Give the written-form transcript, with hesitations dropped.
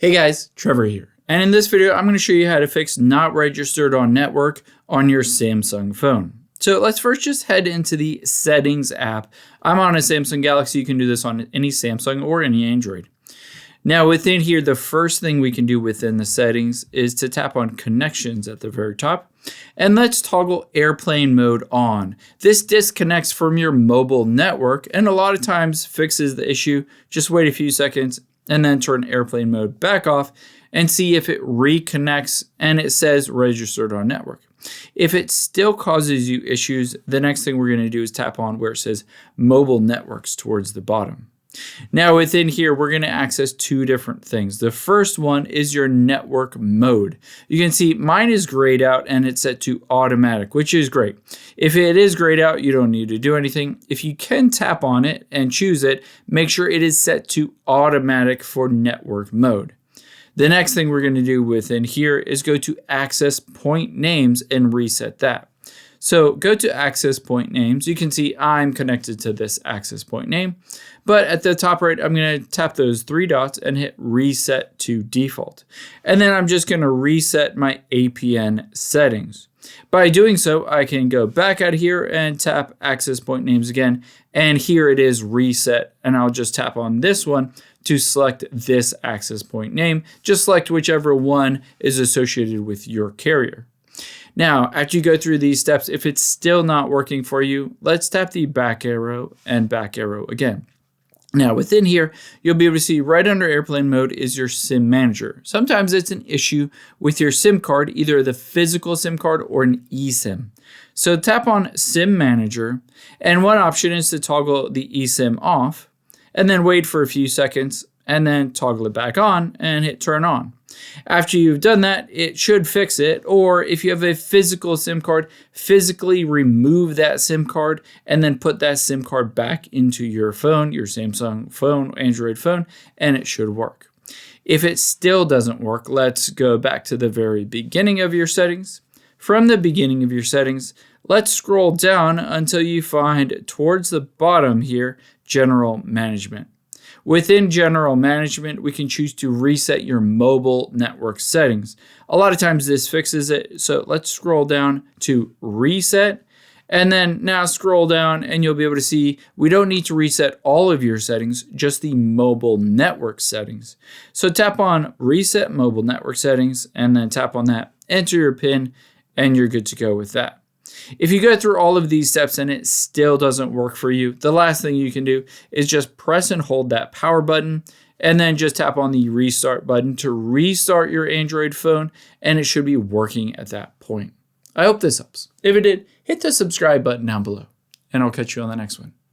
Hey guys, Trevor here. And in this video, I'm going to show you how to fix not registered on network on your Samsung phone. So let's first just head into the settings app. I'm on a Samsung Galaxy. You can do this on any Samsung or any Android. Now within here, the first thing we can do within the settings is to tap on connections at the very top. And let's toggle airplane mode on. This disconnects from your mobile network and a lot of times fixes the issue. Just wait a few seconds and then turn airplane mode back off and see if it reconnects and it says registered on network. If it still causes you issues, the next thing we're going to do is tap on where it says mobile networks towards the bottom. Now within here, we're going to access two different things. The first one is your network mode. You can see mine is grayed out and it's set to automatic, which is great. If it is grayed out, you don't need to do anything. If you can tap on it and choose it, make sure it is set to automatic for network mode. The next thing we're going to do within here is go to access point names and reset that. So go to access point names. You can see I'm connected to this access point name, but at the top right, I'm going to tap those three dots and hit reset to default. And then I'm just going to reset my APN settings. By doing so, I can go back out here and tap access point names again. And here it is reset. And I'll just tap on this one to select this access point name. Just select whichever one is associated with your carrier. Now, after you go through these steps, if it's still not working for you, let's tap the back arrow and back arrow again. Now, within here, you'll be able to see right under airplane mode is your SIM manager. Sometimes it's an issue with your SIM card, either the physical SIM card or an eSIM. So tap on SIM manager, and one option is to toggle the eSIM off, and then wait for a few seconds, and then toggle it back on and hit turn on. After you've done that, it should fix it. Or if you have a physical SIM card, physically remove that SIM card and then put that SIM card back into your phone, your Samsung phone, Android phone, and it should work. If it still doesn't work, let's go back to the very beginning of your settings. From the beginning of your settings, let's scroll down until you find towards the bottom here, General Management. Within General Management, we can choose to reset your mobile network settings. A lot of times this fixes it, so let's scroll down to Reset, and then now scroll down and you'll be able to see we don't need to reset all of your settings, just the mobile network settings. So tap on Reset Mobile Network Settings and then tap on that, enter your PIN, and you're good to go with that. If you go through all of these steps and it still doesn't work for you, the last thing you can do is just press and hold that power button and then just tap on the restart button to restart your Android phone, and it should be working at that point. I hope this helps. If it did, hit the subscribe button down below, and I'll catch you on the next one.